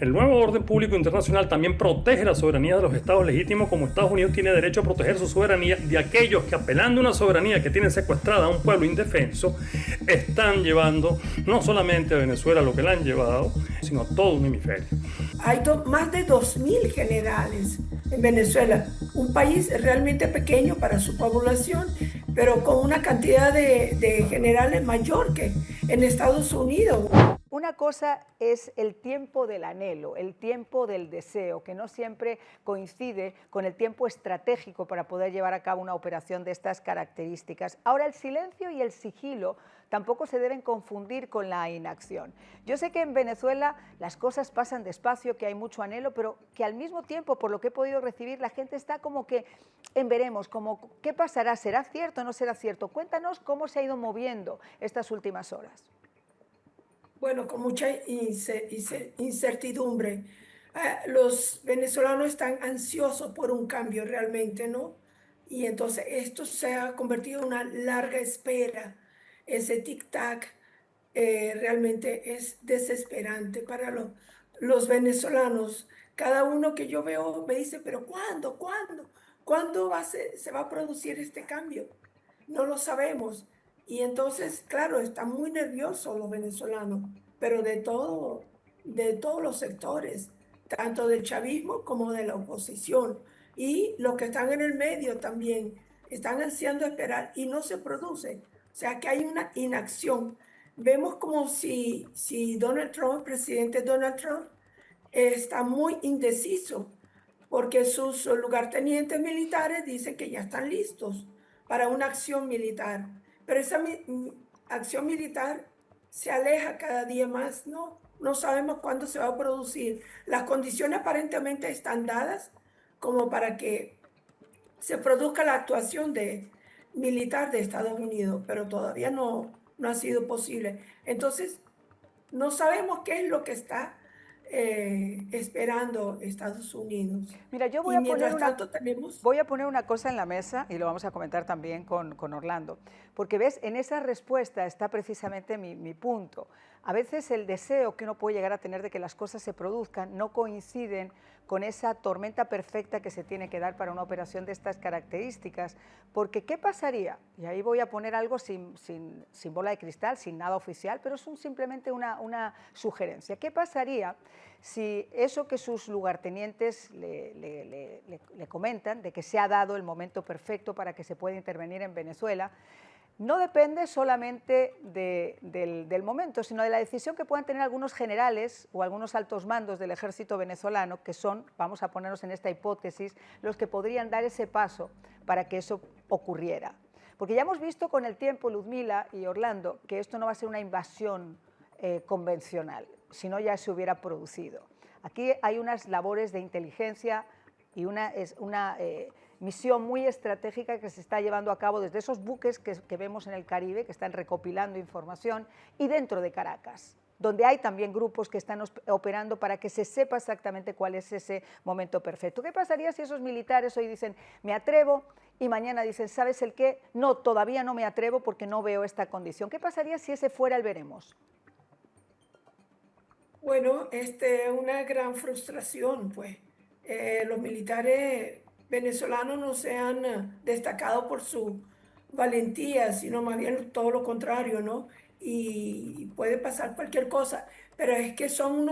El nuevo orden público internacional también protege la soberanía de los estados legítimos, como Estados Unidos tiene derecho a proteger su soberanía de aquellos que, apelando a una soberanía que tienen secuestrada a un pueblo indefenso, están llevando no solamente a Venezuela lo que le han llevado, sino a todo un hemisferio. Hay más de 2.000 generales en Venezuela, un país realmente pequeño para su población, pero con una cantidad de generales mayor que en Estados Unidos. Una cosa es el tiempo del anhelo, el tiempo del deseo, que no siempre coincide con el tiempo estratégico para poder llevar a cabo una operación de estas características. Ahora, el silencio y el sigilo tampoco se deben confundir con la inacción. Yo sé que en Venezuela las cosas pasan despacio, que hay mucho anhelo, pero que al mismo tiempo, por lo que he podido recibir, la gente está como que en veremos, como ¿qué pasará? ¿Será cierto o no será cierto? Cuéntanos cómo se ha ido moviendo estas últimas horas. Bueno, con mucha incertidumbre. Los venezolanos están ansiosos por un cambio realmente, ¿no? Y entonces esto se ha convertido en una larga espera. Ese tic-tac realmente es desesperante para los venezolanos. Cada uno que yo veo me dice, pero ¿cuándo? ¿Cuándo? ¿Cuándo se va a producir este cambio? No lo sabemos. Y entonces, claro, están muy nerviosos los venezolanos, pero de todos los sectores, tanto del chavismo como de la oposición. Y los que están en el medio también están ansiando esperar y no se produce. O sea que hay una inacción. Vemos como si Donald Trump, el presidente Donald Trump, está muy indeciso porque sus lugartenientes militares dicen que ya están listos para una acción militar. Pero esa acción militar se aleja cada día más, ¿no? No sabemos cuándo se va a producir. Las condiciones aparentemente están dadas como para que se produzca la actuación militar de Estados Unidos, pero todavía no ha sido posible. Entonces, no sabemos qué es lo que está esperando Estados Unidos. Mira, yo Y mientras tanto tenemos... voy a poner una cosa en la mesa y lo vamos a comentar también con Orlando, porque ves, en esa respuesta está precisamente mi punto. A veces el deseo que uno puede llegar a tener de que las cosas se produzcan no coinciden con esa tormenta perfecta que se tiene que dar para una operación de estas características, porque ¿qué pasaría? Y ahí voy a poner algo sin bola de cristal, sin nada oficial, pero es simplemente una sugerencia. ¿Qué pasaría si eso que sus lugartenientes le comentan, de que se ha dado el momento perfecto para que se pueda intervenir en Venezuela, no depende solamente del momento, sino de la decisión que puedan tener algunos generales o algunos altos mandos del ejército venezolano, que son, vamos a ponernos en esta hipótesis, los que podrían dar ese paso para que eso ocurriera? Porque ya hemos visto con el tiempo, Ludmila y Orlando, que esto no va a ser una invasión convencional, si no ya se hubiera producido. Aquí hay unas labores de inteligencia y una misión muy estratégica que se está llevando a cabo desde esos buques que vemos en el Caribe, que están recopilando información, y dentro de Caracas, donde hay también grupos que están operando para que se sepa exactamente cuál es ese momento perfecto. ¿Qué pasaría si esos militares hoy dicen, me atrevo, y mañana dicen, ¿sabes el qué? No, todavía no me atrevo porque no veo esta condición. ¿Qué pasaría si ese fuera el veremos? Bueno, una gran frustración, pues. Los militares venezolanos no se han destacado por su valentía, sino más bien todo lo contrario, ¿no? Y puede pasar cualquier cosa, pero es que son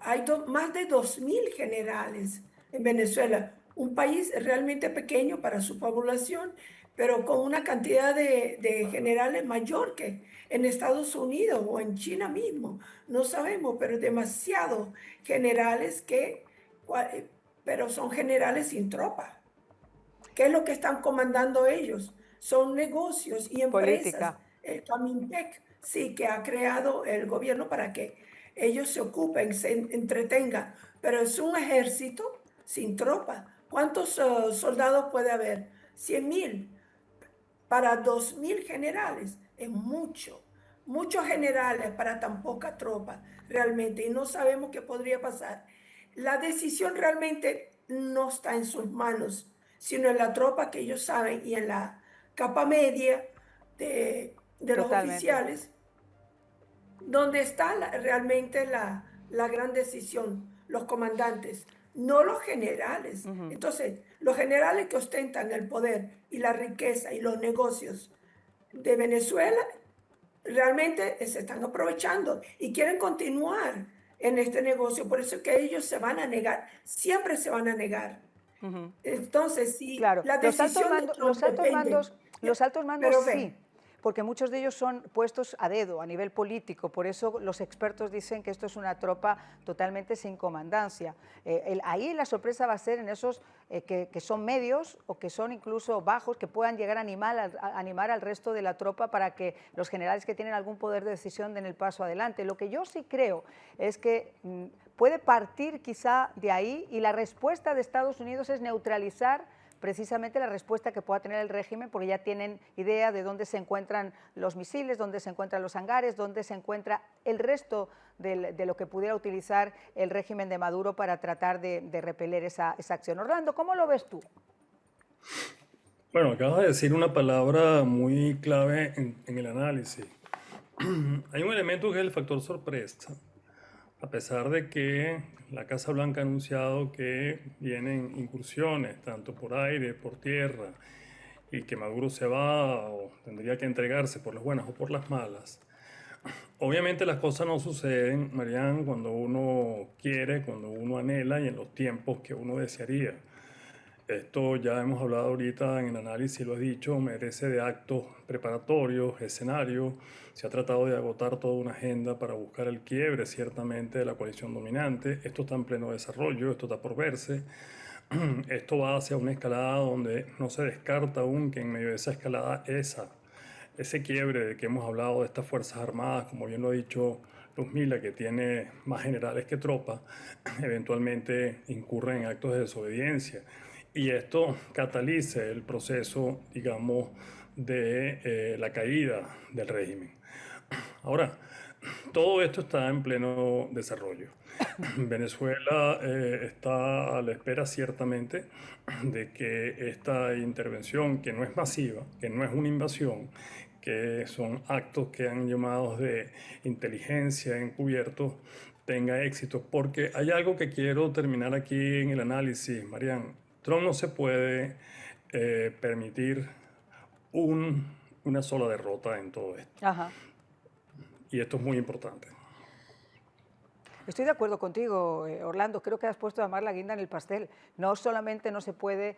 hay más de 2.000 generales en Venezuela, un país realmente pequeño para su población, pero con una cantidad de generales mayor que en Estados Unidos o en China mismo. No sabemos, pero demasiados generales pero son generales sin tropa. ¿Qué es lo que están comandando ellos? Son negocios y empresas. Política. El Camintec, sí, que ha creado el gobierno para que ellos se ocupen, se entretengan, pero es un ejército sin tropa. ¿Cuántos soldados puede haber? 100.000. Para 2.000 generales es mucho. Muchos generales para tan poca tropa, realmente, y no sabemos qué podría pasar. La decisión realmente no está en sus manos, sino en la tropa que ellos saben y en la capa media de los Totalmente. oficiales, donde está realmente la gran decisión, los comandantes, no los generales. Entonces, los generales que ostentan el poder y la riqueza y los negocios de Venezuela realmente se están aprovechando y quieren continuar en este negocio. Por eso es que ellos se van a negar, siempre se van a negar. Entonces, si Claro, la decisión de Trump depende, los altos mandos pero sí, ve, porque muchos de ellos son puestos a dedo a nivel político, por eso los expertos dicen que esto es una tropa totalmente sin comandancia. Ahí la sorpresa va a ser en esos que son medios o que son incluso bajos, que puedan llegar a animar al resto de la tropa para que los generales que tienen algún poder de decisión den el paso adelante. Lo que yo sí creo es que puede partir quizá de ahí y la respuesta de Estados Unidos es neutralizar precisamente la respuesta que pueda tener el régimen, porque ya tienen idea de dónde se encuentran los misiles, dónde se encuentran los hangares, dónde se encuentra el resto de lo que pudiera utilizar el régimen de Maduro para tratar de repeler esa acción. Orlando, ¿cómo lo ves tú? Bueno, acabas de decir una palabra muy clave en el análisis. Hay un elemento que es el factor sorpresa. A pesar de que la Casa Blanca ha anunciado que vienen incursiones, tanto por aire, por tierra, y que Maduro se va o tendría que entregarse por las buenas o por las malas, obviamente las cosas no suceden, Marian, cuando uno quiere, cuando uno anhela y en los tiempos que uno desearía. Esto ya hemos hablado ahorita en el análisis, lo he dicho, merece de actos preparatorios, escenarios. Se ha tratado de agotar toda una agenda para buscar el quiebre, ciertamente, de la coalición dominante. Esto está en pleno desarrollo, esto está por verse. Esto va hacia una escalada donde no se descarta aún que en medio de esa escalada ese quiebre de que hemos hablado de estas Fuerzas Armadas, como bien lo ha dicho Luz Mila, que tiene más generales que tropas, eventualmente incurren en actos de desobediencia. Y esto catalice el proceso, digamos, de la caída del régimen. Ahora, todo esto está en pleno desarrollo. Venezuela está a la espera ciertamente de que esta intervención, que no es masiva, que no es una invasión, que son actos que han llamado de inteligencia encubiertos, tenga éxito. Porque hay algo que quiero terminar aquí en el análisis, Marian. Trump no se puede permitir una sola derrota en todo esto. Ajá. Y esto es muy importante. Estoy de acuerdo contigo, Orlando. Creo que has puesto a mar la guinda en el pastel. No solamente no se puede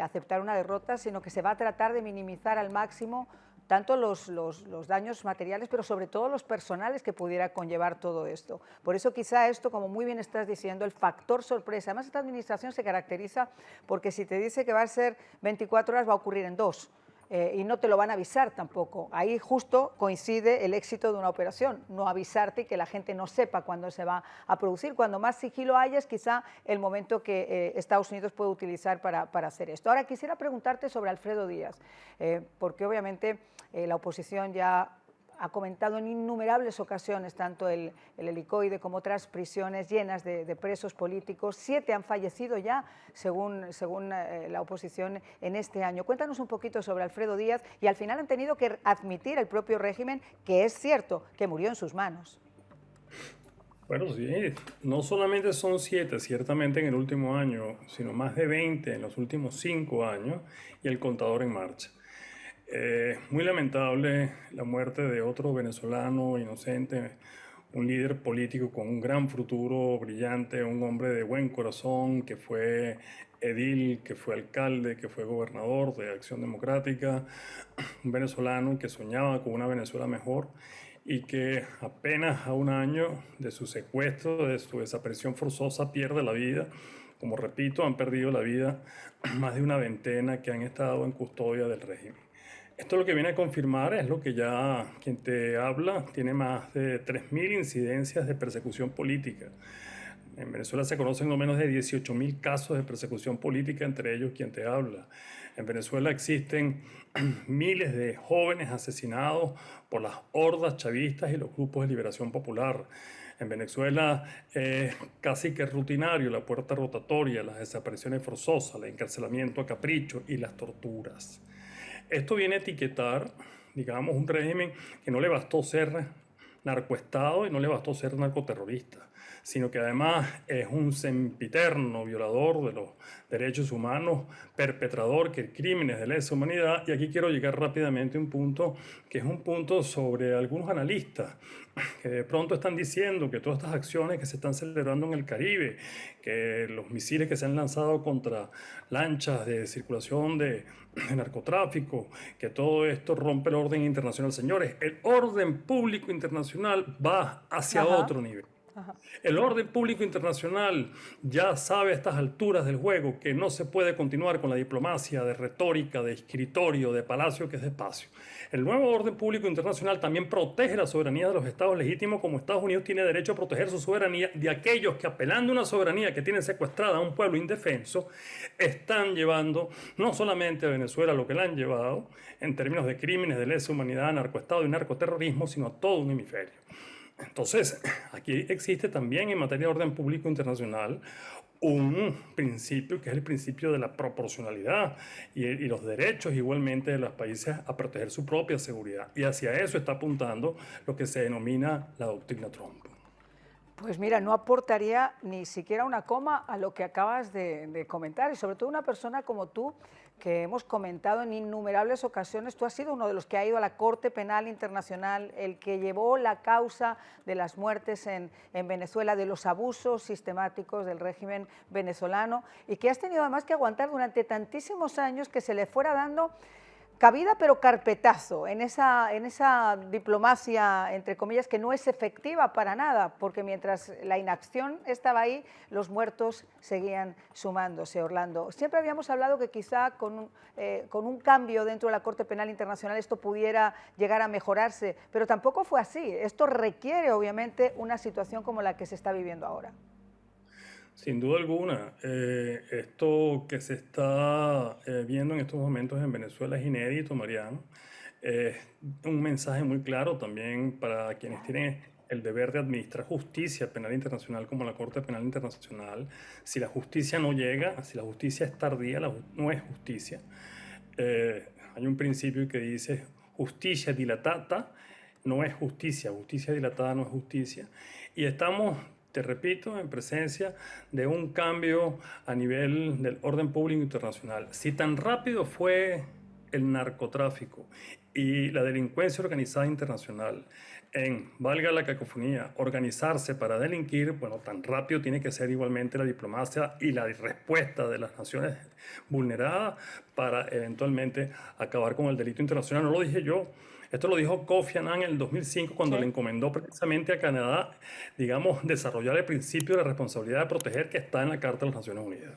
aceptar una derrota, sino que se va a tratar de minimizar al máximo tanto los daños materiales, pero sobre todo los personales que pudiera conllevar todo esto. Por eso quizá esto, como muy bien estás diciendo, el factor sorpresa. Además, esta administración se caracteriza porque si te dice que va a ser 24 horas, va a ocurrir en 2. Y no te lo van a avisar tampoco. Ahí justo coincide el éxito de una operación, no avisarte y que la gente no sepa cuándo se va a producir. Cuando más sigilo haya es quizá el momento que Estados Unidos puede utilizar para hacer esto. Ahora quisiera preguntarte sobre Alfredo Díaz, porque obviamente la oposición ya ha comentado en innumerables ocasiones, tanto el helicoide como otras prisiones llenas de presos políticos. 7 han fallecido ya, según la oposición, en este año. Cuéntanos un poquito sobre Alfredo Díaz, y al final han tenido que admitir el propio régimen que es cierto que murió en sus manos. Bueno, sí, no solamente son 7, ciertamente en el último año, sino más de 20 en los últimos 5 años, y el contador en marcha. Muy lamentable la muerte de otro venezolano inocente, un líder político con un gran futuro brillante, un hombre de buen corazón que fue edil, que fue alcalde, que fue gobernador de Acción Democrática, un venezolano que soñaba con una Venezuela mejor y que apenas a un año de su secuestro, de su desaparición forzosa, pierde la vida. Como repito, han perdido la vida más de una veintena que han estado en custodia del régimen. Esto lo que viene a confirmar es lo que ya quien te habla tiene más de 3.000 incidencias de persecución política. En Venezuela se conocen no menos de 18.000 casos de persecución política, entre ellos quien te habla. En Venezuela existen miles de jóvenes asesinados por las hordas chavistas y los grupos de liberación popular. En Venezuela es casi que rutinario la puerta rotatoria, las desapariciones forzosas, el encarcelamiento a capricho y las torturas. Esto viene a etiquetar, digamos, un régimen que no le bastó ser narcoestado y no le bastó ser narcoterrorista, sino que además es un sempiterno violador de los derechos humanos, perpetrador de crímenes de lesa humanidad. Y aquí quiero llegar rápidamente a un punto que es un punto sobre algunos analistas que de pronto están diciendo que todas estas acciones que se están celebrando en el Caribe, que los misiles que se han lanzado contra lanchas de circulación de narcotráfico, que todo esto rompe el orden internacional. Señores, el orden público internacional va hacia otro nivel. El orden público internacional ya sabe a estas alturas del juego que no se puede continuar con la diplomacia de retórica, de escritorio, de palacio que es de espacio. El nuevo orden público internacional también protege la soberanía de los estados legítimos, como Estados Unidos tiene derecho a proteger su soberanía de aquellos que, apelando a una soberanía que tienen secuestrada a un pueblo indefenso, están llevando no solamente a Venezuela lo que la han llevado en términos de crímenes de lesa humanidad, narcoestado y narcoterrorismo, sino a todo un hemisferio. Entonces, aquí existe también en materia de orden público internacional un principio que es el principio de la proporcionalidad y los derechos igualmente de los países a proteger su propia seguridad. Y hacia eso está apuntando lo que se denomina la doctrina Trump. Pues mira, no aportaría ni siquiera una coma a lo que acabas de comentar, y sobre todo una persona como tú, que hemos comentado en innumerables ocasiones. Tú has sido uno de los que ha ido a la Corte Penal Internacional, el que llevó la causa de las muertes en Venezuela, de los abusos sistemáticos del régimen venezolano, y que has tenido además que aguantar durante tantísimos años que se le fuera dando cabida pero carpetazo en esa diplomacia, entre comillas, que no es efectiva para nada, porque mientras la inacción estaba ahí, los muertos seguían sumándose. Orlando, siempre habíamos hablado que quizá con un cambio dentro de la Corte Penal Internacional esto pudiera llegar a mejorarse, pero tampoco fue así. Esto requiere, obviamente, una situación como la que se está viviendo ahora. Sin duda alguna, esto que se está viendo en estos momentos en Venezuela es inédito, Mariano. Un mensaje muy claro también para quienes tienen el deber de administrar justicia penal internacional como la Corte Penal Internacional. Si la justicia no llega, si la justicia es tardía, no es justicia. Hay un principio que dice justicia dilatata no es justicia, justicia dilatada no es justicia. Y estamos, te repito, en presencia de un cambio a nivel del orden público internacional. Si tan rápido fue el narcotráfico y la delincuencia organizada internacional en, valga la cacofonía, organizarse para delinquir, bueno, tan rápido tiene que ser igualmente la diplomacia y la respuesta de las naciones vulneradas para eventualmente acabar con el delito internacional. No lo dije yo. Esto lo dijo Kofi Annan en el 2005 cuando le encomendó precisamente a Canadá, digamos, desarrollar el principio de la responsabilidad de proteger que está en la Carta de las Naciones Unidas.